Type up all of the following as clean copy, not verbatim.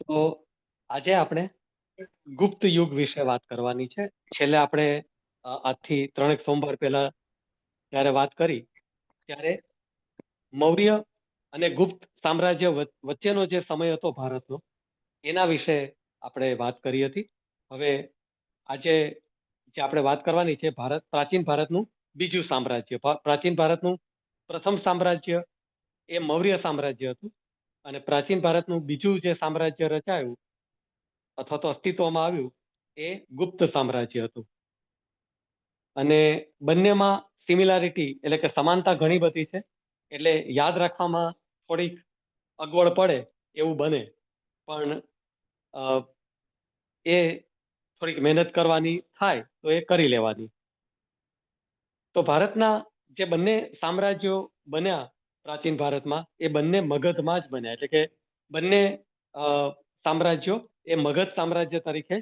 તો આજે આપણે ગુપ્ત યુગ વિશે વાત કરવાની છે. છેલ્લે આપણે આજથી 3 સોમવાર પહેલા જ્યારે વાત કરી ત્યારે મૌર્ય અને ગુપ્ત સામ્રાજ્ય વચ્ચેનો જે સમય હતો ભારતનો એના વિશે આપણે વાત કરી હતી. હવે આજે જે આપણે વાત કરવાની છે પ્રાચીન ભારતનું બીજું સામ્રાજ્ય. પ્રાચીન ભારતનું પ્રથમ સામ્રાજ્ય એ મૌર્ય સામ્રાજ્ય હતું અને પ્રાચીન ભારતનું બીજું જે સામ્રાજ્ય રચાયું અથવા તો અસ્તિત્વમાં આવ્યું એ ગુપ્ત સામ્રાજ્ય હતું. અને બંનેમાં સિમિલારિટી એટલે કે સમાનતા ઘણી બધી છે, એટલે યાદ રાખવામાં થોડીક અગવડ પડે એવું બને, પણ એ થોડીક મહેનત કરવાની થાય તો એ કરી લેવાની. તો ભારતના જે બંને સામ્રાજ્યો બન્યા પ્રાચીન ભારતમાં એ બંને મગધમાં જ બન્યા, એટલે કે બંને સામ્રાજ્યો એ મગધ સામ્રાજ્ય તરીકે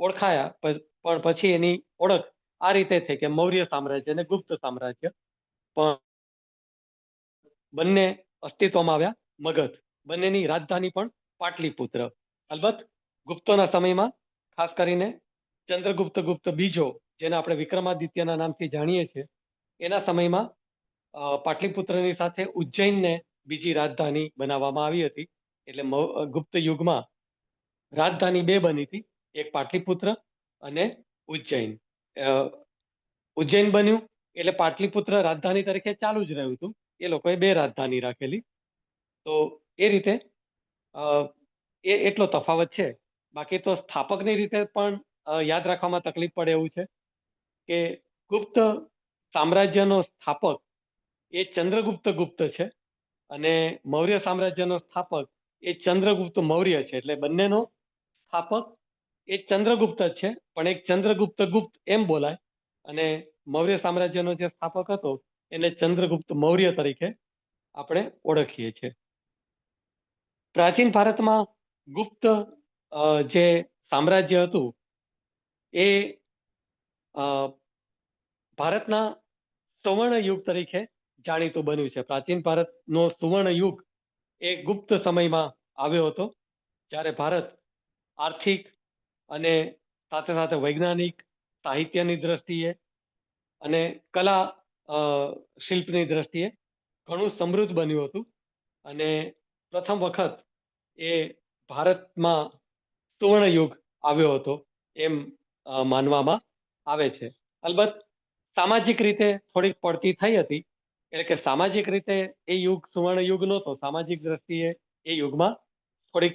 ઓળખાયા, પણ પછી એની ઓળખ આ રીતે થઈ કે મૌર્ય સામ્રાજ્ય અને ગુપ્ત સામ્રાજ્ય. પણ બંને અસ્તિત્વમાં આવ્યા મગધ. બંનેની રાજધાની પણ પાટલીપુત્ર. અલબત્ત ગુપ્તોના સમયમાં ખાસ કરીને ચંદ્રગુપ્ત બીજો, જેને આપણે વિક્રમાદિત્યના નામથી જાણીએ છીએ, એના સમયમાં પાટલીપુત્રની સાથે ઉજ્જૈનને બીજી રાજધાની બનાવવામાં આવી હતી. એટલે ગુપ્ત યુગમાં રાજધાની બે બની હતી, એક પાટલીપુત્ર અને ઉજ્જૈન. ઉજ્જૈન બન્યું એટલે પાટલીપુત્ર રાજધાની તરીકે ચાલુ જ રહ્યું હતું. એ લોકોએ બે રાજધાની રાખેલી. તો એ રીતે એ એટલો તફાવત છે. બાકી તો સ્થાપકની રીતે પણ યાદ રાખવામાં તકલીફ પડે એવું છે કે ગુપ્ત સામ્રાજ્યનો સ્થાપક એ ચંદ્રગુપ્ત ગુપ્ત છે અને મૌર્ય સામ્રાજ્યનો સ્થાપક એ ચંદ્રગુપ્ત મૌર્ય છે. એટલે બંનેનો સ્થાપક એ ચંદ્રગુપ્ત જ છે, પણ એક ચંદ્રગુપ્ત ગુપ્ત એમ બોલાય અને મૌર્ય સામ્રાજ્યનો જે સ્થાપક હતો એને ચંદ્રગુપ્ત મૌર્ય તરીકે આપણે ઓળખીએ છીએ. પ્રાચીન ભારતમાં ગુપ્ત જે સામ્રાજ્ય હતું એ ભારતના સુવર્ણ યુગ તરીકે જાણીતું બન્યું છે. પ્રાચીન ભારતનો સુવર્ણ યુગ એ ગુપ્ત સમયમાં આવ્યો હતો, જ્યારે ભારત આર્થિક અને સાથે સાથે વૈજ્ઞાનિક, સાહિત્યની દ્રષ્ટિએ અને કલા શિલ્પની દ્રષ્ટિએ ઘણું સમૃદ્ધ બન્યું હતું. અને પ્રથમ વખત એ ભારતમાં સુવર્ણ યુગ આવ્યો હતો એમ માનવામાં આવે છે. અલબત્ત સામાજિક રીતે થોડીક પડતી થઈ હતી, એટલે કે સામાજિક રીતે એ યુગ સુવર્ણ યુગ નહોતો. સામાજિક દ્રષ્ટિએ એ યુગમાં થોડીક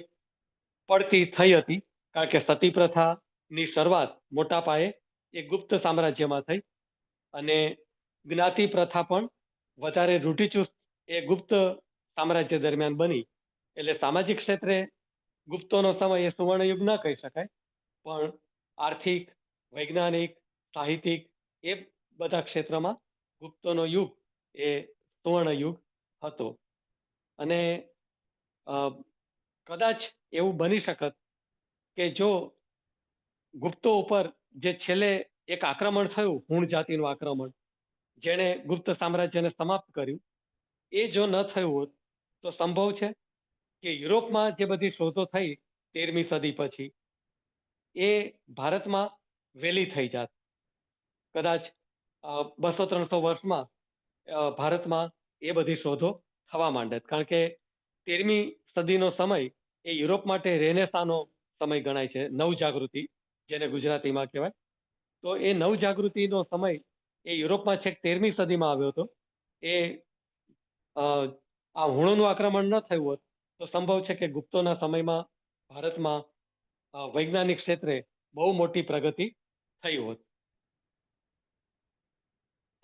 પડતી થઈ હતી, કારણ કે સતી પ્રથાની શરૂઆત મોટા પાયે એ ગુપ્ત સામ્રાજ્યમાં થઈ અને જ્ઞાતિ પ્રથા પણ વધારે રૂઢિચુસ્ત એ ગુપ્ત સામ્રાજ્ય દરમિયાન બની. એટલે સામાજિક ક્ષેત્રે ગુપ્તોનો સમય એ સુવર્ણ યુગ ન કહી શકાય, પણ આર્થિક, વૈજ્ઞાનિક, સાહિત્યિક એ બધા ક્ષેત્રમાં ગુપ્તોનો યુગ એ સુવર્ણ યુગ હતો. અને કદાચ એવું બની શકત કે જો ગુપ્તો ઉપર જે છેલ્લે એક આક્રમણ થયું, હુણ જાતિનું આક્રમણ, જેણે ગુપ્ત સામ્રાજ્યને સમાપ્ત કર્યું, એ જો ન થયું હોત તો સંભવ છે કે યુરોપમાં જે બધી શોધો થઈ 13મી સદી પછી એ ભારતમાં વહેલી થઈ જાત. કદાચ 200-300 વર્ષમાં ભારતમાં એ બધી શોધો થવા માંડત, કારણ કે 13મી સદીનો સમય એ યુરોપ માટે રેનેસાનો સમય ગણાય છે, નવજાગૃતિ જેને ગુજરાતીમાં કહેવાય. તો એ નવજાગૃતિનો સમય એ યુરોપમાં છેક 13મી સદીમાં આવ્યો હતો. એ આ હુણોનું આક્રમણ ન થયું હોત તો સંભવ છે કે ગુપ્તોના સમયમાં ભારતમાં વૈજ્ઞાનિક ક્ષેત્રે બહુ મોટી પ્રગતિ થઈ હોત.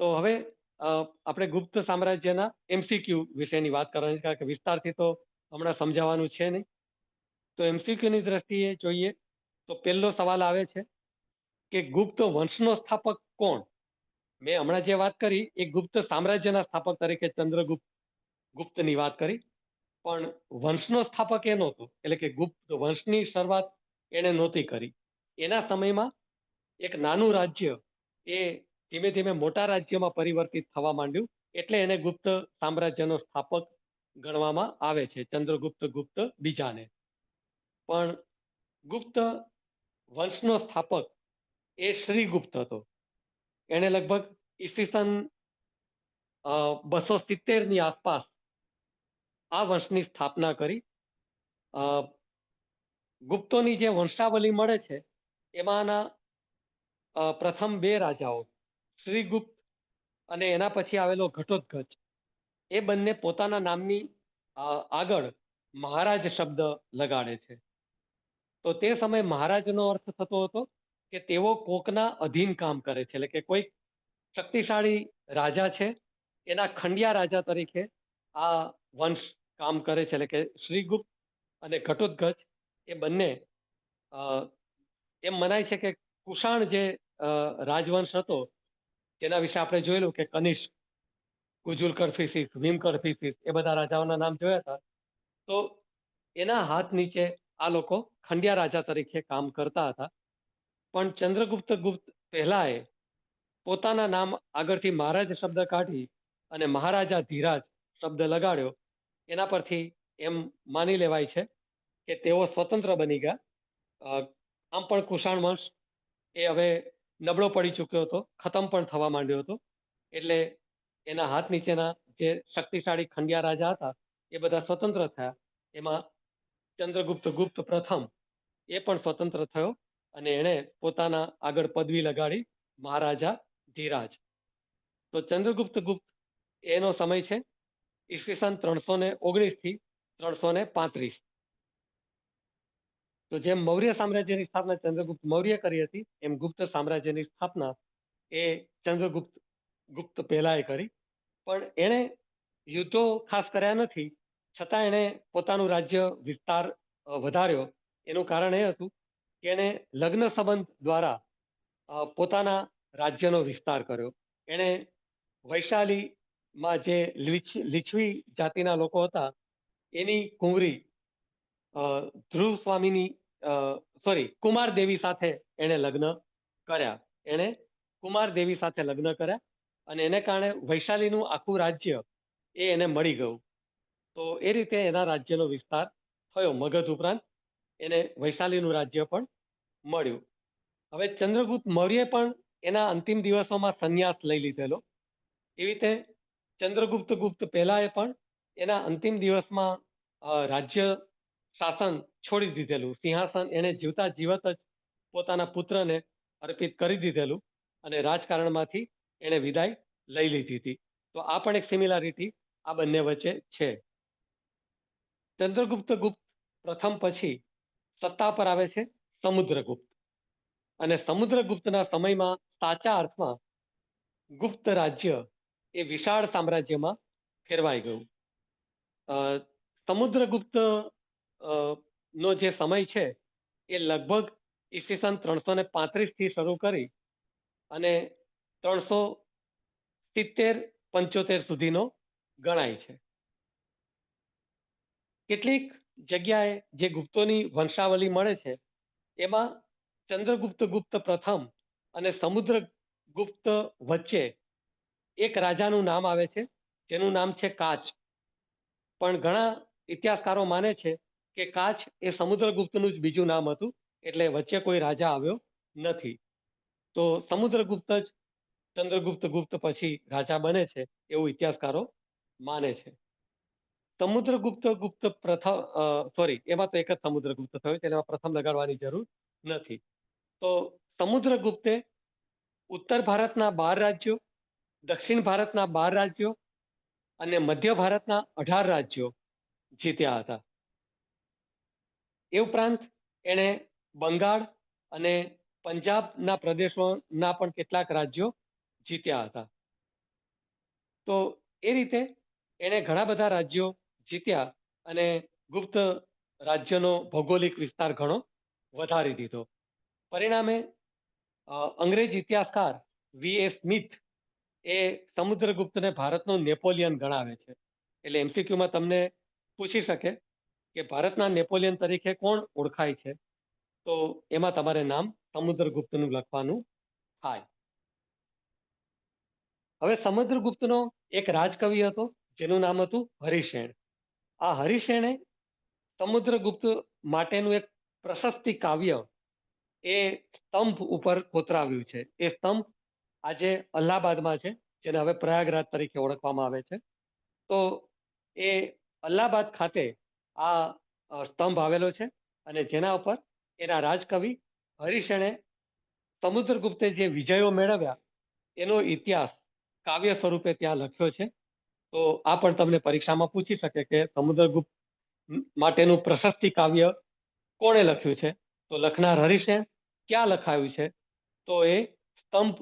તો હવે આપણે ગુપ્ત સામ્રાજ્યના MCQ વિશેની વાત કરવાની, કારણ કે વિસ્તારથી તો હમણાં સમજાવવાનું છે નહીં. તો MCQની દ્રષ્ટિએ જોઈએ તો પહેલો સવાલ આવે છે કે ગુપ્ત વંશનો સ્થાપક કોણ? મેં હમણાં જે વાત કરી એ ગુપ્ત સામ્રાજ્યના સ્થાપક તરીકે ગુપ્તની વાત કરી, પણ વંશનો સ્થાપક એ નહોતો. એટલે કે ગુપ્ત વંશની શરૂઆત એણે નહોતી કરી. એના સમયમાં એક નાનું રાજ્ય એ ધીમે ધીમે મોટા રાજ્યમાં પરિવર્તિત થવા માંડ્યું, એટલે એને ગુપ્ત સામ્રાજ્યનો સ્થાપક ગણવામાં આવે છે, ચંદ્રગુપ્ત ગુપ્ત બીજાને. પણ ગુપ્ત વંશનો સ્થાપક એ શ્રીગુપ્ત હતો. એણે લગભગ ઈસવીસન 270 ની આસપાસ આ વંશની સ્થાપના કરી. ગુપ્તોની જે વંશાવલી મળે છે એમાંના પ્રથમ બે રાજાઓ શ્રીગુપ્ત અને એના પછી આવેલો ઘટોત્કચ, એ બંને પોતાના નામની આગળ મહારાજ શબ્દ લગાડે છે. તો તે સમયે મહારાજનો અર્થ થતો હતો કે તેઓ કોકના અધીન કામ કરે છે, એટલે કે કોઈ શક્તિશાળી રાજા છે એના ખંડિયા રાજા તરીકે આ વંશ કામ કરે છે. એટલે કે શ્રીગુપ્ત અને ઘટોત્કચ એ બંને એમ મનાય છે કે કુષાણ જે રાજવંશ હતો તેના વિશે આપણે જોયેલું કે કનિષ્ક, કુજુલ કરફીસીસ, ભીમ કરફીસીસ, એ બધા રાજાઓના નામ જોયા હતા. તો એના હાથ નીચે આ લોકો ખંડિયા રાજા તરીકે કામ કરતા હતા. પણ ચંદ્રગુપ્ત ગુપ્ત પહેલાએ પોતાના નામ આગળથી મહારાજ શબ્દ કાઢી અને મહારાજા ધીરાજ શબ્દ લગાડ્યો. એના પરથી એમ માની લેવાય છે કે તેઓ સ્વતંત્ર બની ગયા. આમ પણ કુષાણ વંશ એ હવે નબળો પડી ચૂક્યો હતો, ખતમ પણ થવા માંડ્યો હતો. એટલે એના હાથ નીચેના જે શક્તિશાળી ખંડિયા રાજા હતા એ બધા સ્વતંત્ર થયા. એમાં ચંદ્રગુપ્ત ગુપ્ત પ્રથમ એ પણ સ્વતંત્ર થયો અને એણે પોતાના આગળ પદવી લગાડી મહારાજા ધીરાજ. તો ચંદ્રગુપ્ત ગુપ્ત એનો સમય છે ઈસવીસન 319 થી 335. તો જેમ મૌર્ય સામ્રાજ્યની સ્થાપના ચંદ્રગુપ્ત મૌર્ય કરી હતી એમ ગુપ્ત સામ્રાજ્યની સ્થાપના એ ચંદ્રગુપ્ત ગુપ્ત પહેલાએ કરી. પણ એણે યુદ્ધો ખાસ કર્યા નથી, છતાં એણે પોતાનું રાજ્ય વિસ્તાર વધાર્યો. એનું કારણ એ હતું કે એણે લગ્ન સંબંધ દ્વારા પોતાના રાજ્યનો વિસ્તાર કર્યો. એણે વૈશાલીમાં જે લીછવી જાતિના લોકો હતા એની કુંવરી ધ્રુવ સ્વામીની કુમાર દેવી સાથે એણે લગ્ન કર્યા. એણે કુમાર દેવી સાથે લગ્ન કર્યા અને એને કારણે વૈશાલીનું આખું રાજ્ય એ એને મળી ગયું. તો એ રીતે એના રાજ્યનો વિસ્તાર થયો. મગધ ઉપરાંત એને વૈશાલીનું રાજ્ય પણ મળ્યું. હવે ચંદ્રગુપ્ત મૌર્ય પણ એના અંતિમ દિવસોમાં સંન્યાસ લઈ લીધેલો. એવી રીતે ચંદ્રગુપ્ત ગુપ્ત પહેલાએ પણ એના અંતિમ દિવસમાં રાજ્ય શાસન છોડી દીધેલું. સિંહાસન એને જીવતા જીવત જ પોતાના પુત્રને અર્પિત કરી દીધેલું અને રાજકારણમાંથી એને વિદાય લઈ લીધી હતી. તો આ પણ એક સિમિલારિટી આ બંને વચ્ચે છે. ચંદ્રગુપ્ત ગુપ્ત પ્રથમ પછી સત્તા પર આવે છે સમુદ્રગુપ્ત. અને સમુદ્રગુપ્તના સમયમાં સાચા અર્થમાં ગુપ્ત રાજ્ય એ વિશાળ સામ્રાજ્યમાં ફેરવાઈ ગયું. સમુદ્રગુપ્ત નો જે સમય છે એ લગભગ ઈસવીસન 335 થી શરૂ કરી અને 370-75 સુધીનો ગણાય છે. કેટલીક જગ્યાએ જે ગુપ્તોની વંશાવલી મળે છે એમાં ચંદ્રગુપ્ત ગુપ્ત પ્રથમ અને સમુદ્રગુપ્ત વચ્ચે એક રાજાનું નામ આવે છે જેનું નામ છે કાચ. પણ ઘણા ઇતિહાસકારો માને છે કે કાચ એ સમુદ્રગુપ્તનું જ બીજું નામ હતું, એટલે વચ્ચે કોઈ રાજા આવ્યો નથી. તો સમુદ્રગુપ્ત જ ચંદ્રગુપ્ત ગુપ્ત પછી રાજા બને છે એવું ઇતિહાસકારો માને છે. સમુદ્રગુપ્ત ગુપ્ત પ્રથમ એમાં તો એક જ સમુદ્રગુપ્ત થયો, તેમાં પ્રથમ લગાડવાની જરૂર નથી. તો સમુદ્રગુપ્તે ઉત્તર ભારતના 12 રાજ્યો, દક્ષિણ ભારતના 12 રાજ્યો અને મધ્ય ભારતના 18 રાજ્યો જીત્યા હતા. એ ઉપરાંત એણે બંગાળ અને પંજાબના પ્રદેશોના પણ કેટલાક રાજ્યો જીત્યા હતા. તો એ રીતે એણે ઘણા બધા રાજ્યો જીત્યા અને ગુપ્ત રાજ્યનો ભૌગોલિક વિસ્તાર ઘણો વધારી દીધો. પરિણામે અંગ્રેજ ઇતિહાસકાર V.A. સ્મિથ એ સમુદ્રગુપ્તને ભારતનો નેપોલિયન ગણાવે છે. એટલે MCQમાં તમને પૂછી શકે કે ભારતના નેપોલિયન તરીકે કોણ ઓળખાય છે, તો એમાં તમારે નામ સમુદ્રગુપ્તનું લખવાનું થાય. હવે સમુદ્રગુપ્તનો એક રાજકવિ હતો જેનું નામ હતું હરિશેણ. આ હરિશેણે સમુદ્રગુપ્ત માટેનું એક પ્રશસ્તિ કાવ્ય એ સ્તંભ ઉપર કોતરાવ્યું છે. એ સ્તંભ આજે અલ્હાબાદમાં છે, જેને હવે પ્રયાગરાજ તરીકે ઓળખવામાં આવે છે. તો એ અલ્હાબાદ ખાતે આ સ્તંભ આવેલો છે, અને જેના ઉપર એના રાજકવિ હરિસેણે સમુદ્રગુપ્તે જે વિજયો મેળવ્યા એનો ઇતિહાસ કાવ્ય સ્વરૂપે ત્યાં લખ્યો છે. તો આ પણ તમને પરીક્ષામાં પૂછી શકે કે સમુદ્રગુપ્ત માટેનું પ્રશસ્તિ કાવ્ય કોણે લખ્યું છે? તો લખનાર હરિસેન. ક્યાં લખાયું છે? તો એ સ્તંભ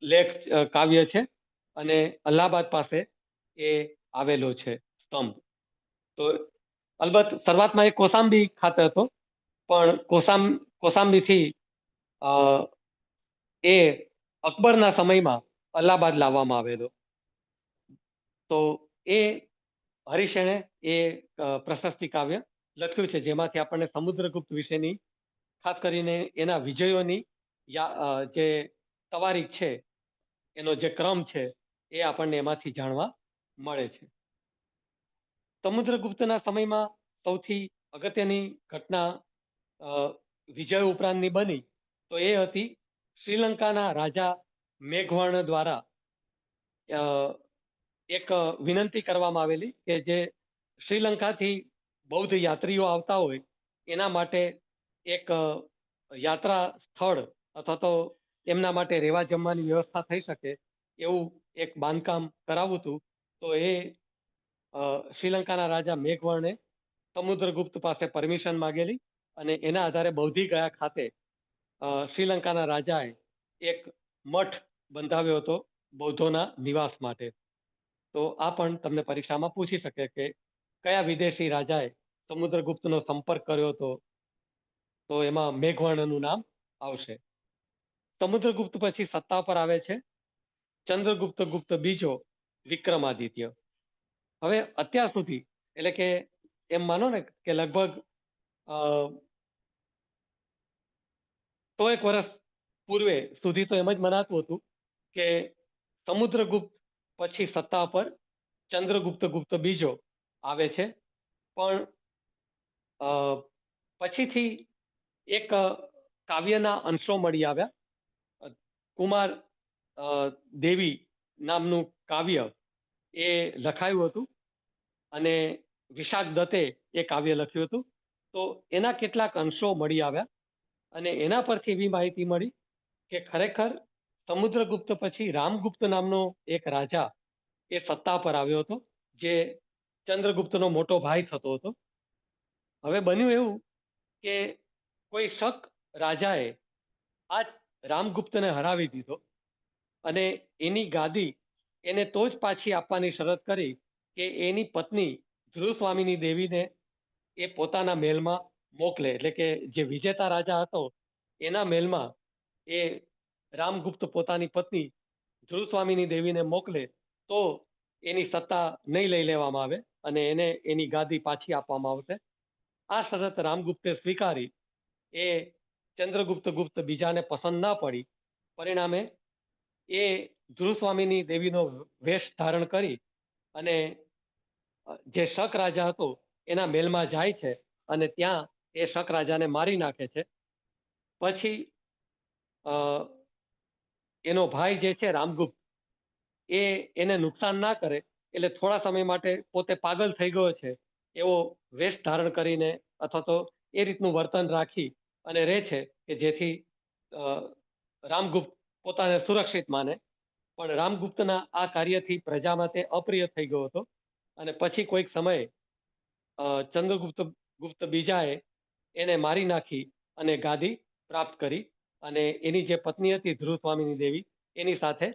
લેખ કાવ્ય છે, અને અલ્હાબાદ પાસે એ આવેલો છે સ્તંભ. તો અલબત્ત શરૂઆતમાં એ કોસાંબી ખાતે હતો, પણ કોસાંબીથી એ અકબરના સમયમાં અલ્હાબાદ લાવવામાં આવેલો. તો એ હરિસેણે એ પ્રશસ્તિ કાવ્ય લખ્યું છે, જેમાંથી આપણને સમુદ્રગુપ્ત વિશેની ખાસ કરીને એના વિજયોની જે તવારીખ છે, એનો જે ક્રમ છે, એ આપણને એમાંથી જાણવા મળે છે. સમુદ્રગુપ્તના સમયમાં સૌથી અગત્યની ઘટના વિજય ઉપરાંતની બની, તો એ હતી શ્રીલંકાના રાજા મેઘવર્ણ દ્વારા એક વિનંતી કરવામાં આવેલી કે જે શ્રીલંકાથી બૌદ્ધ યાત્રીઓ આવતા હોય એના માટે એક યાત્રા સ્થળ અથવા તો એમના માટે રહેવા જમવાની વ્યવસ્થા થઈ શકે એવું એક બાંધકામ કરાવવું હતું. તો એ શ્રીલંકાના રાજા મેઘવર્ણે સમુદ્રગુપ્ત પાસે પરમિશન માંગેલી, અને એના આધારે બૌદ્ધિ ગયા ખાતે શ્રીલંકાના રાજાએ એક મઠ બંધાવ્યો હતો બૌદ્ધોના નિવાસ માટે. તો આ પણ તમને પરીક્ષામાં પૂછી શકે કે કયા વિદેશી રાજાએ સમુદ્રગુપ્તનો સંપર્ક કર્યો હતો? તો એમાં મેઘવર્ણનું નામ આવશે. સમુદ્રગુપ્ત પછી સત્તા પર આવે છે ચંદ્રગુપ્ત ગુપ્ત બીજો વિક્રમાદિત્ય. હવે અત્યાર સુધી એટલે કે એમ માનો ને કે લગભગ 100 વર્ષ પૂર્વે સુધી તો એમ જ મનાતું હતું કે સમુદ્રગુપ્ત પછી સત્તા પર ચંદ્રગુપ્ત ગુપ્ત બીજો આવે છે. પણ પછીથી એક કાવ્યના અંશો મળી આવ્યા. કુમાર દેવી નામનું કાવ્ય એ લખાયું હતું, અને વિશાખ દત્તે એ કાવ્ય લખ્યું હતું. તો એના કેટલાક અંશો મળી આવ્યા, અને એના પરથી એવી માહિતી મળી કે ખરેખર સમુદ્રગુપ્ત પછી રામગુપ્ત નામનો એક રાજા એ સત્તા પર આવ્યો હતો, જે ચંદ્રગુપ્તનો મોટો ભાઈ થતો હતો. હવે બન્યું એવું કે કોઈ શક રાજાએ આ રામગુપ્તને હરાવી દીધો, અને એની ગાદી એને તો જ પાછી આપવાની શરત કરી કે એની પત્ની ધ્રુવસ્વામીની દેવીને એ પોતાના મહેલમાં મોકલે. એટલે કે જે વિજેતા રાજા હતો એના મહેલમાં એ રામગુપ્ત પોતાની પત્ની ધ્રુવસ્વામીની દેવીને મોકલે તો એની સત્તા નહીં લઈ લેવામાં આવે અને એને એની ગાદી પાછી આપવામાં આવશે. આ શરત રામગુપ્તે સ્વીકારી. એ ચંદ્રગુપ્ત ગુપ્ત બીજાને પસંદ ના પડી. પરિણામે એ ધ્રુવસ્વામીની દેવીનો વેશ ધારણ કરી અને જે શક રાજા હતો એના મહેલમાં જાય છે, અને ત્યાં એ શક રાજાને મારી નાખે છે. પછી એનો ભાઈ જે છે રામગુપ્ત, એને નુકસાન ના કરે એટલે થોડા સમય માટે પોતે પાગલ થઈ ગયો છે એવો વેશ ધારણ કરીને અથવા તો એ રીતનું વર્તન રાખી અને રહે છે કે જેથી રામગુપ્ત પોતાને સુરક્ષિત માને. પણ રામગુપ્તના આ કાર્યથી પ્રજામાં તે અપ્રિય થઈ ગયો હતો, અને પછી કોઈક સમયે ચંદ્રગુપ્ત બીજાએ એને મારી નાખી અને ગાદી પ્રાપ્ત કરી, અને એની જે પત્ની હતી ધ્રુવસ્વામીની દેવી એની સાથે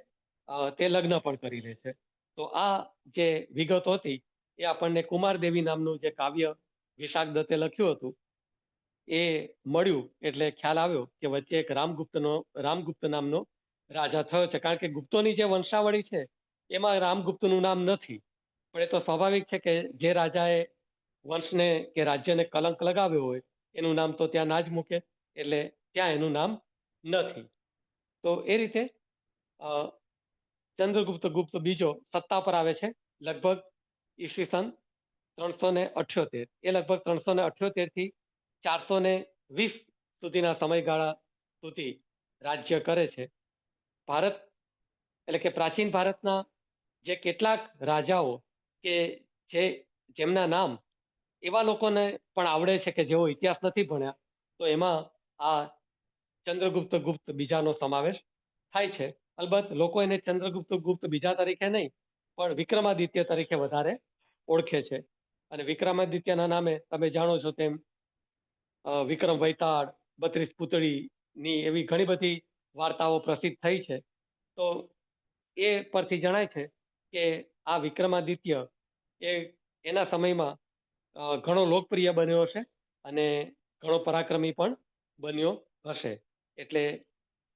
તે લગ્ન પણ કરી લે છે. તો આ જે વિગતો હતી એ આપણને કુમારદેવી નામનું જે કાવ્ય વિશાખ દત્તે લખ્યું હતું એ મળ્યું, એટલે ખ્યાલ આવ્યો કે વચ્ચે એક રામગુપ્ત નામનો રાજા થયો છે. કારણ કે ગુપ્તોની જે વંશાવળી છે એમાં રામગુપ્તનું નામ નથી, પણ એ તો સ્વાભાવિક છે કે જે રાજાએ વંશને કે રાજ્યને કલંક લગાવ્યો હોય એનું નામ તો ત્યાં ના જ મૂકે, એટલે ત્યાં એનું નામ નથી. તો એ રીતે ચંદ્રગુપ્ત ગુપ્ત બીજો સત્તા પર આવે છે લગભગ ઈસવીસન 378. એ લગભગ 378 થી 420 સુધીના સમયગાળા સુધી રાજ્ય કરે છે. ભારત એટલે કે પ્રાચીન ભારતના જે કેટલાક રાજાઓ કે જેમના નામ એવા લોકોને પણ આવડે છે કે જેઓ ઇતિહાસ નથી ભણ્યા, તો એમાં આ ચંદ્રગુપ્ત ગુપ્ત બીજાનો સમાવેશ થાય છે. અલબત્ત લોકો એને ચંદ્રગુપ્ત ગુપ્ત બીજા તરીકે નહીં, પણ વિક્રમાદિત્ય તરીકે વધારે ઓળખે છે. અને વિક્રમાદિત્યના નામે તમે જાણો છો તેમ વિક્રમ વૈતાળ, 32 પૂતળીની એવી ઘણી બધી વાર્તાઓ પ્રસિદ્ધ થઈ છે. તો એ પરથી જણાય છે કે આ વિક્રમાદિત્ય એ એના સમયમાં ઘણો લોકપ્રિય બન્યો હશે અને ઘણો પરાક્રમી પણ બન્યો હશે. એટલે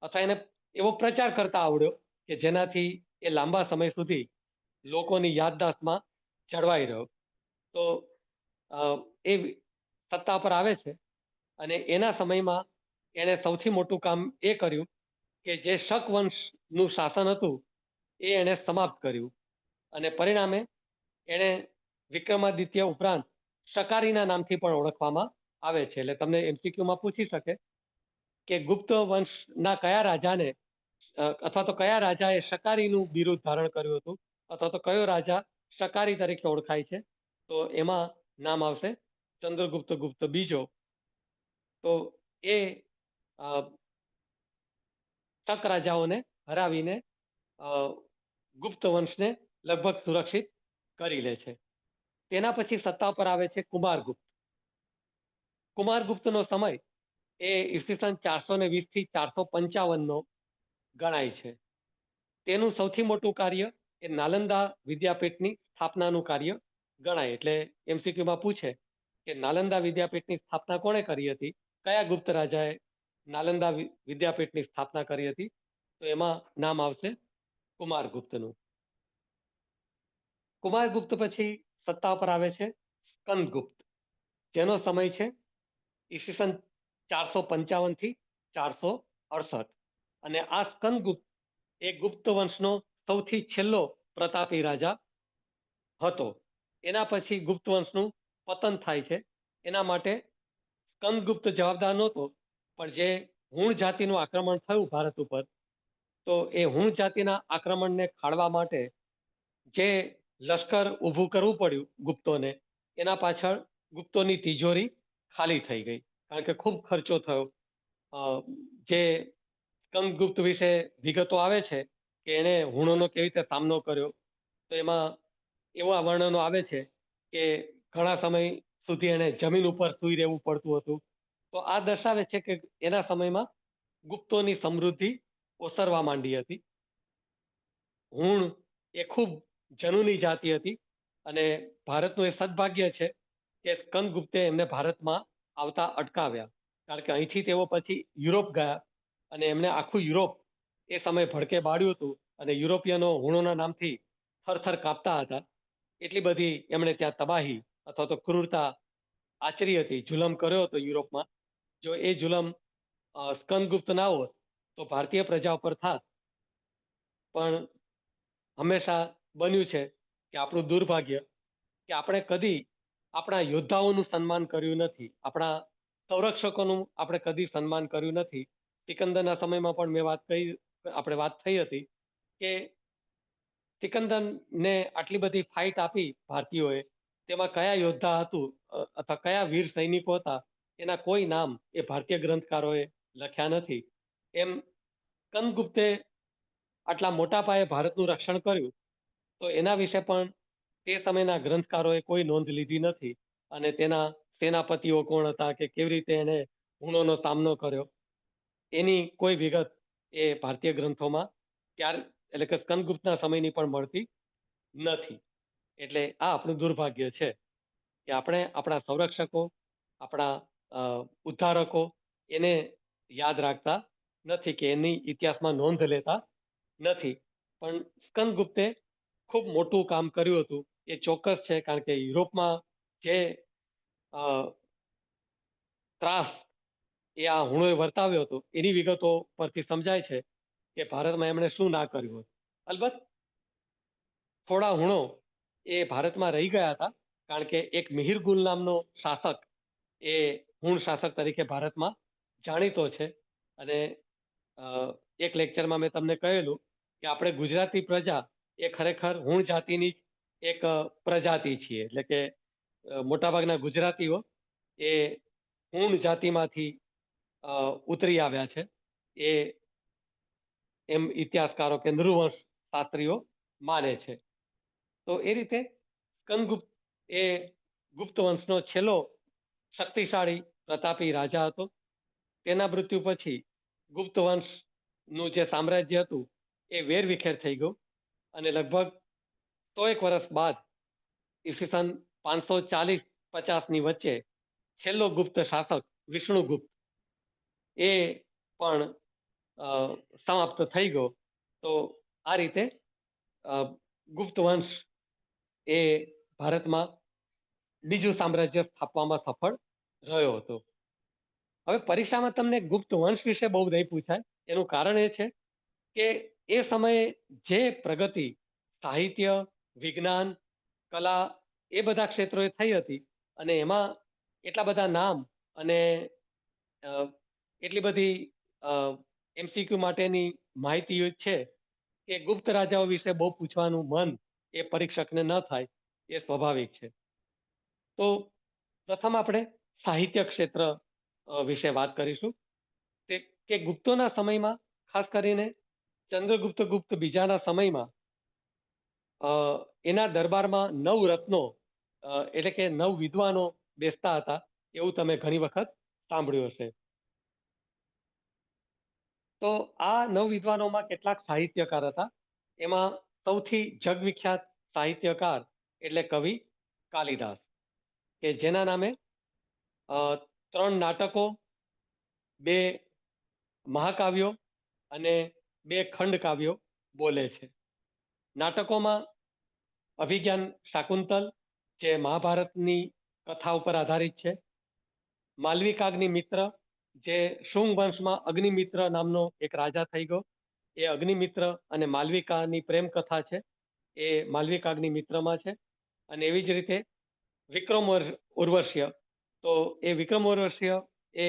અથવા એને એવો પ્રચાર કરતા આવડ્યો કે જેનાથી એ લાંબા સમય સુધી લોકોની યાદદાસ્તમાં જળવાઈ રહ્યો. તો એ સત્તા પર આવે છે અને એના સમયમાં એણે સૌથી મોટું કામ એ કર્યું કે જે શક વંશનું શાસન હતું એ એણે સમાપ્ત કર્યું અને પરિણામે એણે વિક્રમાદિત્ય ઉપરાંત શકારીના નામથી પણ ઓળખવામાં આવે છે. એટલે તમને એમસીક્યુમાં પૂછી શકે કે ગુપ્ત વંશના કયા રાજાને અથવા તો કયા રાજાએ શકારીનું બિરુદ ધારણ કર્યું હતું, અથવા તો કયો રાજા શકારી તરીકે ઓળખાય છે, તો એમાં નામ આવશે ચંદ્રગુપ્ત ગુપ્ત બીજો. તો એ શક રાજાઓને હરાવીને ગુપ્ત વંશને લગભગ સુરક્ષિત કરી લે છે. તેના પછી સત્તા પર આવે છે કુમારગુપ્ત. કુમારગુપ્તનો સમય એ ઈસવીસન 420 થી 455 નો ગણાય છે. તેનું સૌથી મોટું કાર્ય એ નાલંદા વિદ્યાપીઠની સ્થાપનાનું કાર્ય ગણાય. એટલે એમસીક્યુમાં પૂછે કે નાલંદા વિદ્યાપીઠની સ્થાપના કોણે કરી હતી, કયા ગુપ્ત રાજાએ નાલંદા વિદ્યાપીઠની સ્થાપના કરી હતી, તો એમાં નામ આવશે કુમારગુપ્તનું. કુમારગુપ્ત પછી સત્તા પર આવે છે સ્કંદગુપ્ત, જેનો સમય છે ઈસવીસન 455 થી 468. અને આ સ્કંદગુપ્ત એ ગુપ્ત વંશનો સૌથી છેલ્લો પ્રતાપી રાજા હતો. એના પછી ગુપ્ત વંશનું પતન થાય છે. એના માટે સ્કંદગુપ્ત જવાબદાર નહોતો, પણ જે હુણ જાતિનું આક્રમણ થયું ભારત ઉપર, તો એ હુણ જાતિના આક્રમણને ખાળવા માટે જે લશ્કર ઊભું કરવું પડ્યું ગુપ્તોને, એના પાછળ ગુપ્તોની તિજોરી ખાલી થઈ ગઈ, કારણ કે ખૂબ ખર્ચો થયો. જે સ્કંદગુપ્ત વિશે વિગતો આવે છે કે એણે હુણોનો કેવી રીતે સામનો કર્યો, તો એમાં એવા વર્ણનો આવે છે કે ઘણા સમય સુધી એને જમીન ઉપર સૂઈ રહેવું પડતું હતું. તો આ દર્શાવે છે કે એના સમયમાં ગુપ્તોની સમૃદ્ધિ ઓસરવા માંડી હતી. હુણ એ ખૂબ જનૂની જાતિ હતી અને ભારતનું એ સદભાગ્ય છે કે સ્કંદગુપ્તે એમને ભારતમાં આવતા અટકાવ્યા, કારણ કે અહીંથી તેઓ પછી યુરોપ ગયા અને એમને આખું યુરોપ એ સમયે ભડકે બાળ્યું હતું અને યુરોપિયનો હુણોના નામથી થરથર કાપતા હતા. એટલી બધી એમણે ત્યાં તબાહી અથવા તો ક્રૂરતા આચરી હતી, જુલમ કર્યો હતો યુરોપમાં. જો એ જુલમ સ્કંદગુપ્ત ના હોત તો ભારતીય પ્રજા ઉપર થાત. પણ હંમેશા બન્યું છે કે આપણું દુર્ભાગ્ય કે આપણે કદી આપણા યોદ્ધાઓનું સન્માન કર્યું નથી, આપણા સંરક્ષકોનું આપણે કદી સન્માન કર્યું નથી. સિકંદરના સમયમાં પણ આપણે વાત થઈ હતી કે સિકંદરને આટલી બધી ફાઇટ આપી ભારતીયોએ, તેમાં કયા યોદ્ધા હતું અથવા કયા વીર સૈનિકો હતા, એના કોઈ નામ એ ભારતીય ગ્રંથકારોએ લખ્યા નથી. એમ સ્કંદગુપ્તે આટલા મોટા પાયે ભારતનું રક્ષણ કર્યું, તો એના વિશે પણ તે સમયના ગ્રંથકારોએ કોઈ નોંધ લીધી નથી. અને તેના સેનાપતિઓ કોણ હતા કે કેવી રીતે એને હુણોનો સામનો કર્યો, એની કોઈ વિગત એ ભારતીય ગ્રંથોમાં એટલે કે સ્કંદગુપ્તના સમયની પણ મળતી નથી. એટલે આ આપણું દુર્ભાગ્ય છે કે આપણે આપણા સંરક્ષકો, આપણા ઉદ્ધારકો એને યાદ રાખતા નથી કે એની ઇતિહાસમાં નોંધ લેતા નથી. પણ સ્કંદગુપ્તે ખૂબ મોટું કામ કર્યું હતું એ ચોક્કસ છે, કારણ કે યુરોપમાં જે ત્રાસ એ આ હુણોએ વર્તાવ્યો હતો એની વિગતો પરથી સમજાય છે કે ભારતમાં એમણે શું ના કર્યું હતું. અલબત્ત થોડા હુણો એ ભારતમાં રહી ગયા હતા, કારણ કે એક મિહિર ગુલ નામનો શાસક એ હુણ શાસક તરીકે ભારતમાં જાણીતો છે. અને એક લેક્ચરમાં મેં તમને કહેલું કે આપણે ગુજરાતી પ્રજા એ ખરેખર હુણ જાતિની જ એક પ્રજાતિ છીએ. એટલે કે મોટાભાગના ગુજરાતીઓ એ હુણ જાતિમાંથી ઉતરી આવ્યા છે. એ એમ ઇતિહાસકારો કે નૃવંશ શાસ્ત્રીઓ માને છે. તો એ રીતે સ્કંદગુપ્ત એ ગુપ્ત વંશનો છેલ્લો શક્તિશાળી પ્રતાપી રાજા હતો. તેના મૃત્યુ પછી ગુપ્ત વંશનું જે સામ્રાજ્ય હતું એ વેરવિખેર થઈ ગયું અને લગભગ 100 વર્ષ બાદ ઈસવીસન 540-50ની વચ્ચે છેલ્લો ગુપ્ત શાસક વિષ્ણુગુપ્ત એ પણ સમાપ્ત થઈ ગયો. તો આ રીતે ગુપ્ત વંશ એ ભારતમાં બીજું સામ્રાજ્ય સ્થાપવામાં સફળ રહ્યો હતો. હવે પરીક્ષામાં તમને ગુપ્ત વંશ વિશે બહુ નહીં પૂછાય. એનું કારણ એ છે કે એ સમયે જે પ્રગતિ સાહિત્ય, વિજ્ઞાન, કલા એ બધા ક્ષેત્રોએ થઈ હતી અને એમાં એટલા બધા નામ અને એટલી બધી MCQ માટેની માહિતી છે કે ગુપ્ત રાજાઓ વિશે બહુ પૂછવાનું મન એ પરીક્ષકને ન થાય એ સ્વાભાવિક છે. તો પ્રથમ આપણે સાહિત્ય ક્ષેત્ર વિશે વાત કરીશું કે ગુપ્તોના સમયમાં ખાસ કરીને ચંદ્રગુપ્ત ગુપ્ત બીજાના સમયમાં એના દરબારમાં 9 રત્નો એટલે કે 9 વિદ્વાનો બેસતા હતા એવું તમે ઘણી વખત સાંભળ્યું હશે. તો આ 9 વિદ્વાનોમાં કેટલાક સાહિત્યકાર હતા. એમાં સૌથી જગવિખ્યાત સાહિત્યકાર એટલે કવિ કાલિદાસ, કે જેના નામે 3 નાટકો, 2 મહાકાવ્યો અને 2 ખંડકાવ્યો બોલે છે. નાટકોમાં અભિજ્ઞાન શાકુંતલ, જે મહાભારતની કથા ઉપર આધારિત છે. માલવિકાગ્નિ મિત્ર, જે શુંગ વંશમાં અગ્નિમિત્ર નામનો એક રાજા થઈ ગયો. એ અગ્નિમિત્ર અને માલવિકાની પ્રેમ કથા છે એ માલવિકાગ્નિ મિત્રમાં છે. અને એવી જ રીતે વિક્રમ ઉર્વશ્ય, તો એ વિક્રમ ઉર્વશ્ય એ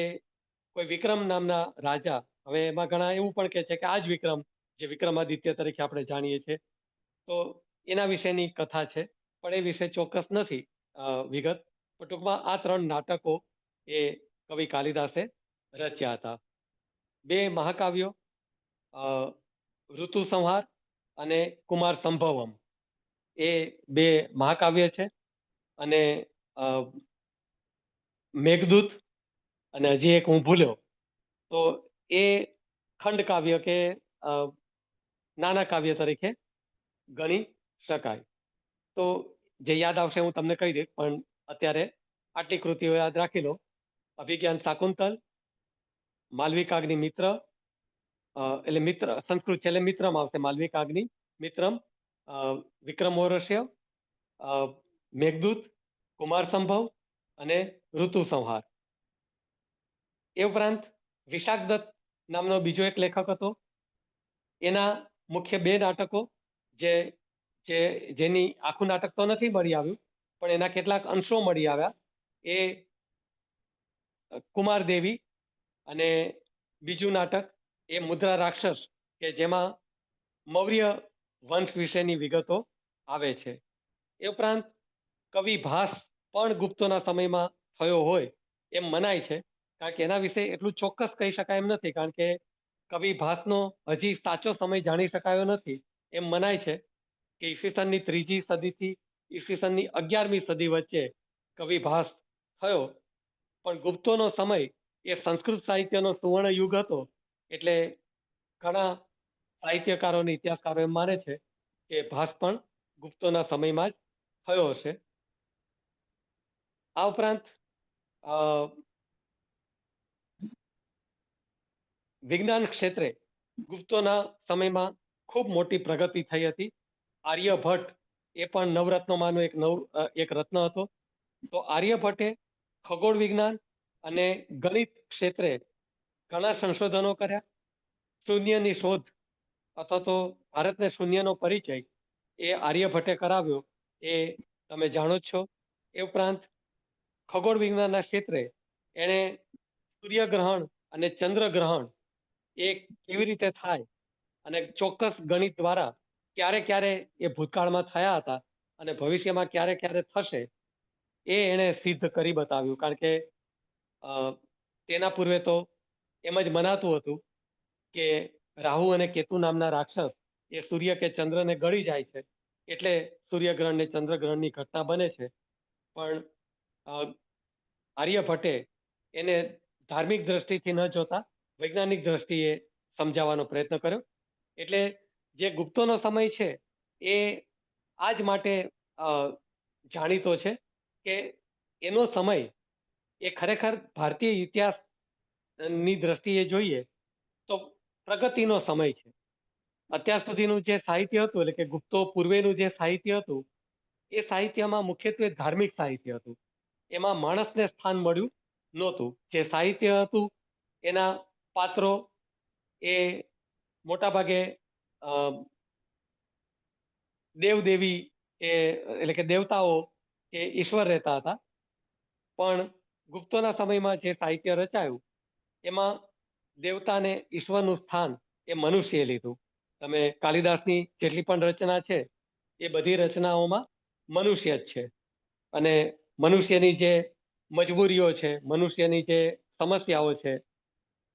કોઈ વિક્રમ નામના રાજા, હવે એમાં ઘણા એવું પણ કહે છે કે આ જ વિક્રમ જે વિક્રમાદિત્ય તરીકે આપણે જાણીએ છીએ, તો એના વિશેની કથા છે. પણ એ વિશે ચોક્કસ નથી વિગત. પણ ટૂંકમાં આ 3 નાટકો એ કવિ કાલિદાસે રચ્યા હતા. 2 મહાકાવ્યો ઋતુ સંહાર અને કુમાર સંભવમ, એ 2 મહાકાવ્ય છે. અને મેઘદૂત અને હજી એક હું ભૂલ્યો, તો એ ખંડકાવ્ય કે નાના કાવ્ય તરીકે ગણી શકાય. તો જે યાદ આવશે હું તમને કહી દઈશ, પણ અત્યારે આટલી કૃતિઓ યાદ રાખી લો: અભિજ્ઞાન શાકુંતલ, માલવિકાગ્નિ મિત્ર, એટલે મિત્ર સંસ્કૃત છેલ્લે મિત્રમ આવશે, માલવિકાગ્નિ મિત્રમ, વિક્રમ ઓરસ્ય, મેઘદૂત, કુમાર સંભવ અને ઋતુ સંહાર. એ ઉપરાંત વિશાખદત્ત નામનો બીજો એક લેખક હતો. એના મુખ્ય 2 નાટકો, જેની આખું નાટક તો નથી મળી આવ્યું, પણ એના કેટલાક અંશો મળી આવ્યા. એ કુમાર દેવી અને બીજું નાટક એ મુદ્રા રાક્ષસ, કે જેમાં મૌર્ય વંશ વિશેની વિગતો આવે છે. એ ઉપરાંત કવિ ભાસ પણ ગુપ્તોના સમયમાં થયો હોય એમ મનાય છે, કારણ કે એના વિશે એટલું ચોક્કસ કહી શકાય એમ નથી, કારણ કે કવિ ભાસનો હજી સાચો સમય જાણી શકાયો નથી. એમ મનાય છે કે ઈસવીસનની 3જી સદીથી ઈસવીસનની 11મી સદી વચ્ચે કવિ ભાસ થયો. પણ ગુપ્તોનો સમય એ સંસ્કૃત સાહિત્યનો સુવર્ણ યુગ હતો, એટલે ઘણા સાહિત્યકારો અને ઇતિહાસકારો એમ માને છે કે ભાસ પણ ગુપ્તોના સમયમાં જ થયો હશે. આ ઉપરાંત વિજ્ઞાન ક્ષેત્રે ગુપ્તોના સમયમાં ખૂબ મોટી પ્રગતિ થઈ હતી. આર્યભટ્ટ એ પણ નવરત્નોમાંનો એક રત્ન હતો. તો આર્યભટ્ટે ખગોળ વિજ્ઞાન અને ગણિત ક્ષેત્રે ઘણા સંશોધનો કર્યા. શૂન્યની શોધ અથવા તો ભારતને શૂન્યનો પરિચય એ આર્યભટ્ટે કરાવ્યો, એ તમે જાણો જ છો. એ ઉપરાંત ખગોળ વિજ્ઞાનના ક્ષેત્રે એણે સૂર્યગ્રહણ અને ચંદ્રગ્રહણ એ કેવી રીતે થાય અને ચોક્કસ ગણિત દ્વારા ક્યારે ક્યારે એ ભૂતકાળમાં થયા હતા અને ભવિષ્યમાં ક્યારે ક્યારે થશે એ એણે સિદ્ધ કરી બતાવ્યું. કારણ કે અ, તેના પૂર્વે તો એમ જ મનાતું હતું કે રાહુ અને કેતુ નામના રાક્ષસ એ સૂર્ય કે ચંદ્રને ગળી જાય છે એટલે સૂર્યગ્રહણ ને ચંદ્રગ્રહણની ઘટના બને છે. પણ અ, આર્યભટ્ટે એને ધાર્મિક દ્રષ્ટિથી ન જોતા વૈજ્ઞાનિક દ્રષ્ટિએ સમજાવવાનો પ્રયત્ન કર્યો. એટલે જે ગુપ્તોનો સમય છે એ આજ માટે અ, જાણીતો છે કે એનો સમય એ ખરેખર ભારતીય ઇતિહાસની દ્રષ્ટિએ જોઈએ તો પ્રગતિનો સમય છે. અત્યાર સુધીનું જે સાહિત્ય હતું એટલે કે ગુપ્તો પૂર્વેનું જે સાહિત્ય હતું એ સાહિત્યમાં મુખ્યત્વે ધાર્મિક સાહિત્ય હતું. એમાં માણસને સ્થાન મળ્યું નહોતું. જે સાહિત્ય હતું એના પાત્રો એ મોટાભાગે અ, દેવદેવી એ એટલે કે દેવતાઓ કે ઈશ્વર રહેતા હતા. પણ ગુપ્તોના સમયમાં જે સાહિત્ય રચાયું એમાં દેવતાને ઈશ્વરનું સ્થાન એ મનુષ્યએ લીધું. તમે કાલિદાસની જેટલી પણ રચના છે એ બધી રચનાઓમાં મનુષ્ય જ છે અને મનુષ્યની જે મજબૂરીઓ છે, મનુષ્યની જે સમસ્યાઓ છે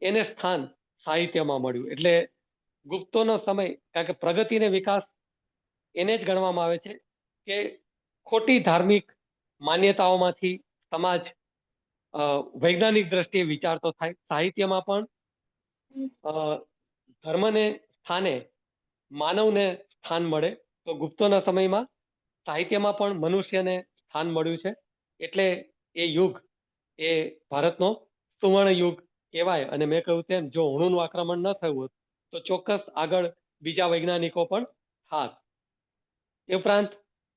એને સ્થાન સાહિત્યમાં મળ્યું. એટલે ગુપ્તોનો સમય કારણ કે પ્રગતિને વિકાસ એને જ ગણવામાં આવે છે કે ખોટી ધાર્મિક માન્યતાઓમાંથી સમાજ વૈજ્ઞાનિક દ્રષ્ટિએ વિચારતો થાય. સાહિત્યમાં પણ ધર્મને સ્થાને માનવને સ્થાન મળે. તો ગુપ્તોના સમયમાં સાહિત્યમાં પણ મનુષ્યને સ્થાન મળ્યું છે. એટલે એ યુગ એ ભારતનો સુવર્ણ યુગ કહેવાય. અને મેં કહ્યું તેમ જો હુણનું આક્રમણ ન થયું હોત તો ચોક્કસ આગળ બીજા વૈજ્ઞાનિકો પણ થાત. એ ઉપરાંત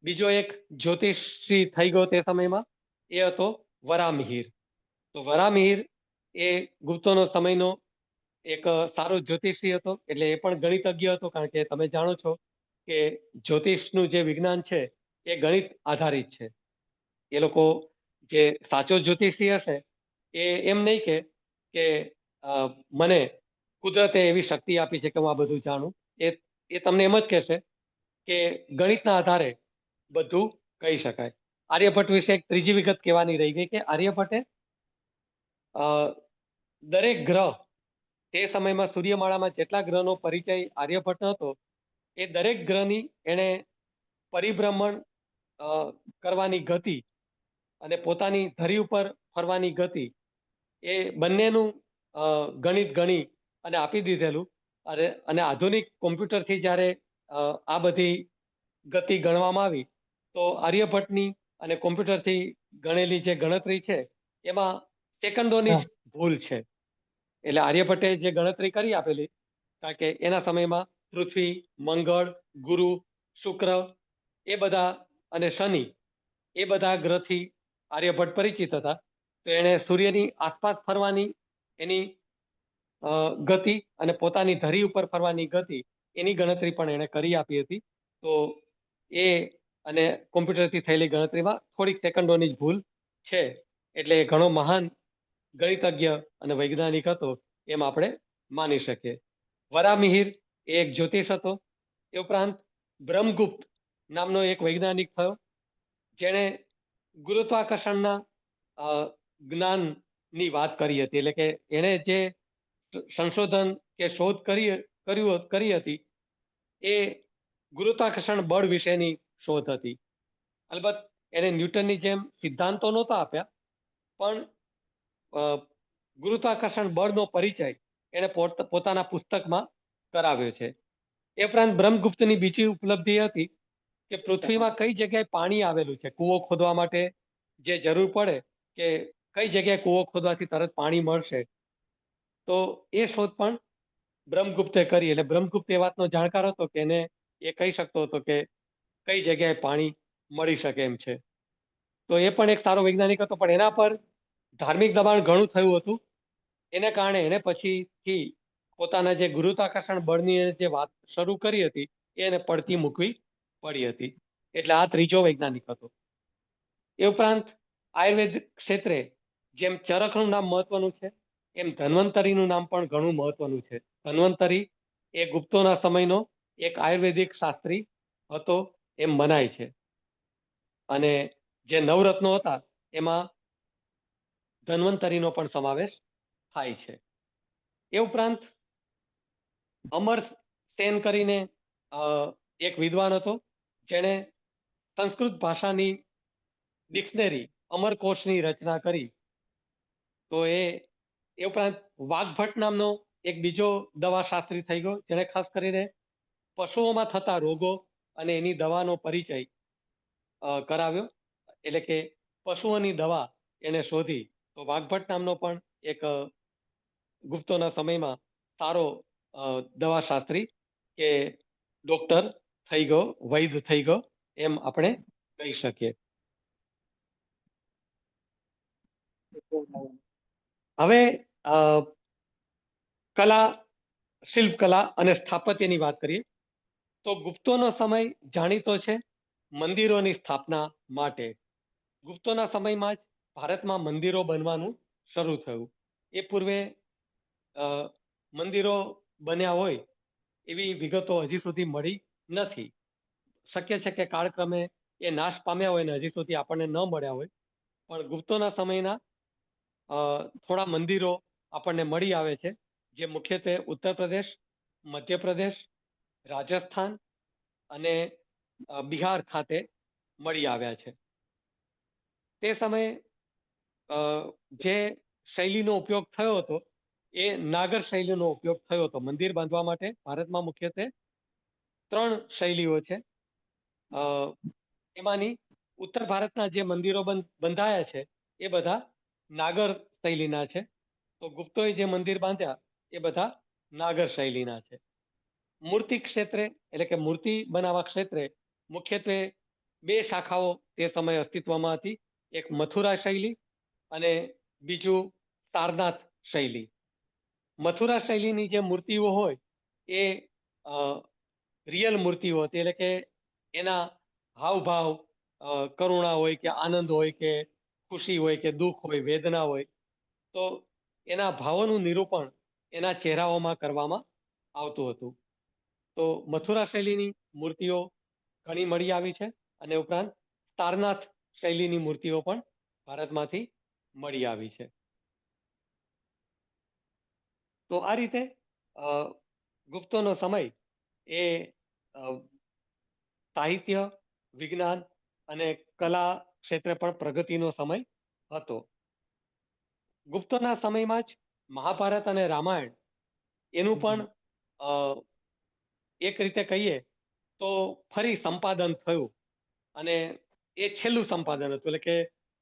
બીજો એક જ્યોતિષી થઈ ગયો તે સમયમાં એ હતો વરામિહિર. તો વરામિહિર એ ગુપ્તોનો સમયનો એક સારો જ્યોતિષી હતો. એટલે એ પણ ગણિતજ્ઞ હતો. કારણ કે તમે જાણો છો કે જ્યોતિષનું જે વિજ્ઞાન છે એ ગણિત આધારિત છે. એ લોકો જે સાચો જ્યોતિષી હશે એ એમ નહીં કે મને કુદરતે એવી શક્તિ આપી છે કે હું આ બધું જાણું. એ તમને એમ જ કહેશે કે ગણિતના આધારે બધું કહી શકાય. આર્યભટ્ટ વિશે એક ત્રીજી વિગત કહેવાની રહી ગઈ કે આર્યભટ્ટે દરેક ગ્રહ તે સમયમાં સૂર્યમાળામાં જેટલા ગ્રહનો પરિચય આર્યભટ્ટ હતો એ દરેક ગ્રહની એણે પરિભ્રમણ કરવાની ગતિ અને પોતાની ધરી ઉપર ફરવાની ગતિ એ બંનેનું ગણિત ગણી અને આપી દીધેલું. અને આધુનિક કોમ્પ્યુટરથી જ્યારે આ બધી ગતિ ગણવામાં આવી તો આર્યભટ્ટની અને કોમ્પ્યુટરથી ગણેલી જે ગણતરી છે એમાં સેકન્ડોની જ ભૂલ છે. એટલે આર્યભટ્ટે જે ગણતરી કરી આપેલી કારણ કે એના સમયમાં પૃથ્વી, મંગળ, ગુરુ, શુક્ર એ બધા અને શનિ એ બધા ગ્રહથી આર્યભટ્ટ પરિચિત હતા. તો એણે સૂર્યની આસપાસ ફરવાની એની ગતિ અને પોતાની ધરી ઉપર ફરવાની ગતિ એની ગણતરી પણ એણે કરી આપી હતી. તો એ અને કોમ્પ્યુટરથી થયેલી ગણતરીમાં થોડીક સેકન્ડોની જ ભૂલ છે. એટલે એ ઘણો મહાન ગણિતજ્ઞ અને વૈજ્ઞાનિક હતો એમ આપણે માની શકીએ. વરામિહિર એ એક જ્યોતિષ હતો. એ ઉપરાંત બ્રહ્મગુપ્ત નામનો એક વૈજ્ઞાનિક થયો જેણે ગુરુત્વાકર્ષણના જ્ઞાનની વાત કરી હતી. એટલે કે એણે જે સંશોધન કે શોધ કરી હતી એ ગુરુત્વાકર્ષણ બળ વિશેની શોધ હતી. અલબત્ત એને ન્યૂટનની જેમ સિદ્ધાંતો નહોતા આપ્યા પણ ગુરુત્વાકર્ષણ બળનો પરિચય એણે પોતાના પુસ્તકમાં કરાવ્યો છે. એ ઉપરાંત બ્રહ્મગુપ્તની બીજી ઉપલબ્ધિ હતી કે પૃથ્વીમાં કઈ જગ્યાએ પાણી આવેલું છે. કૂવો ખોદવા માટે જે જરૂર પડે કે કઈ જગ્યાએ કૂવો ખોદવાથી તરત પાણી મળશે તો એ શોધ પણ બ્રહ્મગુપ્તે કરી. એટલે બ્રહ્મગુપ્ત એ વાતનો જાણકાર હતો કે એને એ કહી શકતો હતો કે કઈ જગ્યાએ પાણી મળી શકે એમ છે. તો એ પણ એક સારો વૈજ્ઞાનિક હતો. પણ એના પર ધાર્મિક દબાણ ઘણું થયું હતું. એને કારણે એને પછીથી પોતાના જે ગુરુત્વાકર્ષણ બળની જે વાત શરૂ કરી હતી એને પડતી મૂકવી પડી હતી. એટલે આ ત્રીજો વૈજ્ઞાનિક હતો. એ ઉપરાંત આયુર્વેદ ક્ષેત્રે જેમ ચરકનું નામ મહત્વનું છે એમ ધન્વંતરીનું નામ પણ ઘણું મહત્વનું છે. ધન્વંતરી એ ગુપ્તોના સમયનો એક આયુર્વેદિક શાસ્ત્રી હતો એમ મનાય છે. અને જે નવરત્નો હતા એમાં ધન્વંતરીનો પણ સમાવેશ થાય છે. એ ઉપરાંત અમર સેન કરીને એક વિદ્વાન હતો, જેણે સંસ્કૃત ભાષાની ડિક્શનરી અમરકોશની રચના કરી. તો એ ઉપરાંત વાઘભટ્ટ નામનો એક બીજો દવાશાસ્ત્રી થઈ ગયો, જેણે ખાસ કરીને પશુઓમાં થતા રોગો અને એની દવાનો પરિચય કરાવ્યો. એટલે કે પશુઓની દવા એને શોધી. તો વાઘભટ્ટ નામનો પણ એક ગુપ્તોના સમયમાં સારો દવાશાસ્ત્રી કે ડોક્ટર થઈ ગયો, વૈદ્ય થઈ ગયો એમ આપણે કહી શકીએ. હવે કલા, શિલ્પકલા અને સ્થાપત્યની વાત કરીએ તો ગુપ્તોનો સમય જાણીતો છે મંદિરોની સ્થાપના માટે. ગુપ્તોના સમયમાં જ ભારતમાં મંદિરો બનવાનું શરૂ થયું. એ પૂર્વે મંદિરો બન્યા હોય એવી વિગતો હજી સુધી મળી નથી. શક્ય છે કે કાળક્રમે એ નાશ પામ્યા હોય ને હજી સુધી આપણને ન મળ્યા હોય, પણ ગુપ્તોના સમયના થોડા મંદિરો આપણને મળી આવે છે, જે મુખ્યત્વે ઉત્તર પ્રદેશ, મધ્યપ્રદેશ, રાજસ્થાન અને બિહાર ખાતે મળી આવ્યા છે. તે સમયે જે શૈલીનો ઉપયોગ થયો હતો એ નાગર શૈલીનો ઉપયોગ થયો હતો. મંદિર બાંધવા માટે ભારતમાં મુખ્યત્વે 3 શૈલીઓ છે. એમાંની ઉત્તર ભારતના જે મંદિરો બંધાયા છે એ બધા નાગર શૈલીના છે. તો ગુપ્તોએ જે મંદિર બાંધ્યા એ બધા નાગર શૈલીના છે. મૂર્તિ ક્ષેત્રે એટલે કે મૂર્તિ બનાવવા ક્ષેત્રે મુખ્યત્વે 2 શાખાઓ તે સમયે અસ્તિત્વમાં હતી. એક મથુરા શૈલી અને બીજું સારનાથ શૈલી. મથુરા શૈલીની જે મૂર્તિઓ હોય એ રિયલ મૂર્તિઓ હતી, એટલે કે એના હાવભાવ કરુણા હોય કે આનંદ હોય કે ખુશી હોય કે દુઃખ હોય, વેદના હોય, તો એના ભાવોનું નિરૂપણ એના ચહેરાઓમાં કરવામાં આવતું હતું. તો મથુરા શૈલીની મૂર્તિઓ ઘણી મળી આવી છે અને ઉપરાંત સારનાથ શૈલીની મૂર્તિઓ પણ ભારતમાંથી મળી આવી છે. તો આ રીતે ગુપ્તોનો સમય એ સાહિત્ય, વિજ્ઞાન અને કલા ક્ષેત્રે પણ પ્રગતિનો સમય હતો. ગુપ્તોના સમયમાં જ મહાભારત અને રામાયણ એનું પણ એક રીતે કહીએ તો ફરી સંપાદન થયું અને એ છેલ્લું સંપાદન હતું. એટલે કે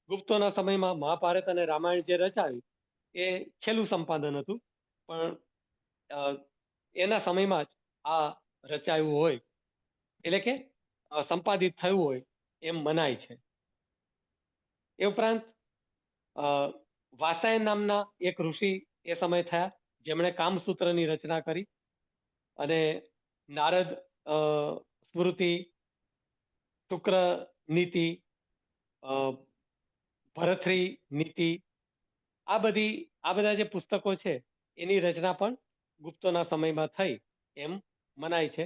ગુપ્તોના સમયમાં મહાભારત અને રામાયણ જે રચાયું એ છેલ્લું સંપાદન હતું, પણ એના સમયમાં જ આ રચાયું હોય, એટલે કે સંપાદિત થયું હોય એમ મનાય છે. એ ઉપરાંત વાત્સાયન નામના એક ઋષિ એ સમય થયા, જેમણે કામસૂત્રની રચના કરી અને નારદ સ્મૃતિ, શુક્ર નીતિ, ભરથરી નીતિ, આ બધા જે પુસ્તકો છે એની રચના પણ ગુપ્તોના સમયમાં થઈ એમ મનાય છે.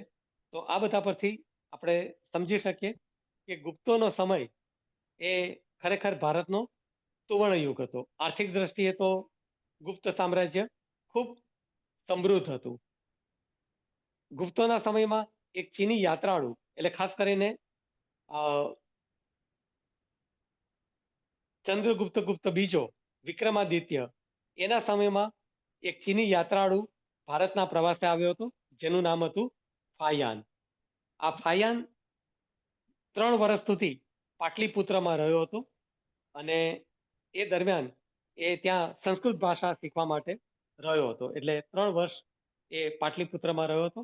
તો આ બધા પરથી આપણે સમજી શકીએ કે ગુપ્તોનો સમય એ ખરેખર ભારતનો સુવર્ણ યુગ હતો. આર્થિક દ્રષ્ટિએ તો ગુપ્ત સામ્રાજ્ય ખૂબ સમૃદ્ધ હતું. ગુપ્તોના સમયમાં એક ચીની યાત્રાળુ, એટલે ખાસ કરીને ચંદ્રગુપ્ત બીજો, વિક્રમાદિત્ય, એના સમયમાં એક ચીની યાત્રાળુ ભારતના પ્રવાસે આવ્યો હતો, જેનું નામ હતું ફાયાન. આ ફાયાન 3 વર્ષ સુધી પાટલીપુત્રમાં રહ્યો હતો અને એ દરમિયાન એ ત્યાં સંસ્કૃત ભાષા શીખવા માટે રહ્યો હતો. એટલે 3 વર્ષ એ પાટલીપુત્રમાં રહ્યો હતો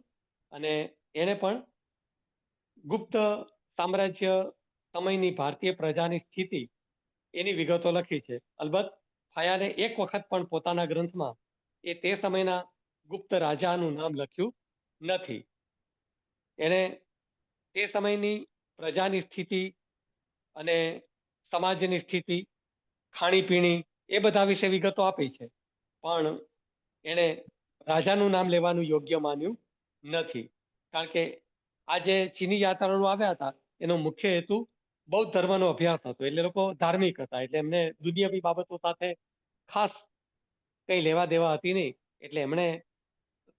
અને એને પણ ગુપ્ત સામ્રાજ્ય સમયની ભારતીય પ્રજાની સ્થિતિ એની વિગતો લખી છે. અલબત્ત ફાયાને એક વખત પણ પોતાના ગ્રંથમાં એ તે સમયના ગુપ્ત રાજાનું નામ લખ્યું નથી. એને તે સમયની પ્રજાની સ્થિતિ અને સમાજની સ્થિતિ, ખાણીપીણી, એ બધા વિશે વિગતો આપી છે, પણ એણે રાજાનું નામ લેવાનું યોગ્ય માન્યું નથી. કારણ કે આ જે ચીની યાત્રાળુઓ આવ્યા હતા એનો મુખ્ય હેતુ બૌદ્ધ ધર્મનો અભ્યાસ હતો. એટલે લોકો ધાર્મિક હતા, એટલે એમને દુનિયાવી બાબતો સાથે ખાસ કંઈ લેવા દેવા હતી નહીં. એટલે એમણે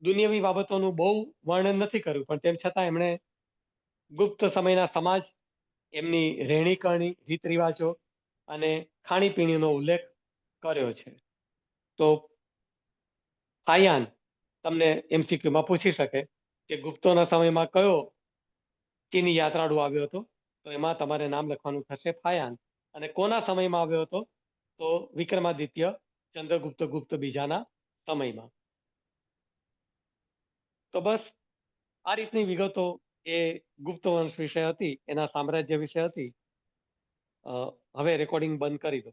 દુનિયાવી બાબતોનું બહુ વર્ણન નથી કર્યું, પણ તેમ છતાં એમણે ગુપ્ત સમયના સમાજ, એમની રહેણી કરણી, રીત રિવાજો અને ખાણીપીણીનો ઉલ્લેખ કર્યો છે. તો ફાયાન તમને એમસીક્યુમાં પૂછી શકે કે ગુપ્તોના સમયમાં કયો ચીની યાત્રાળુ આવ્યો હતો, તો એમાં તમારે નામ લખવાનું થશે ફાયાન. અને કોના સમયમાં આવ્યો હતો, તો વિક્રમાદિત્ય ચંદ્રગુપ્ત ગુપ્ત બીજાના સમયમાં. તો બસ આ રીતની વિગતો એ ગુપ્ત વંશ વિશે હતી, એના સામ્રાજ્ય વિશે હતી. હવે રેકોર્ડિંગ બંધ કરી દો.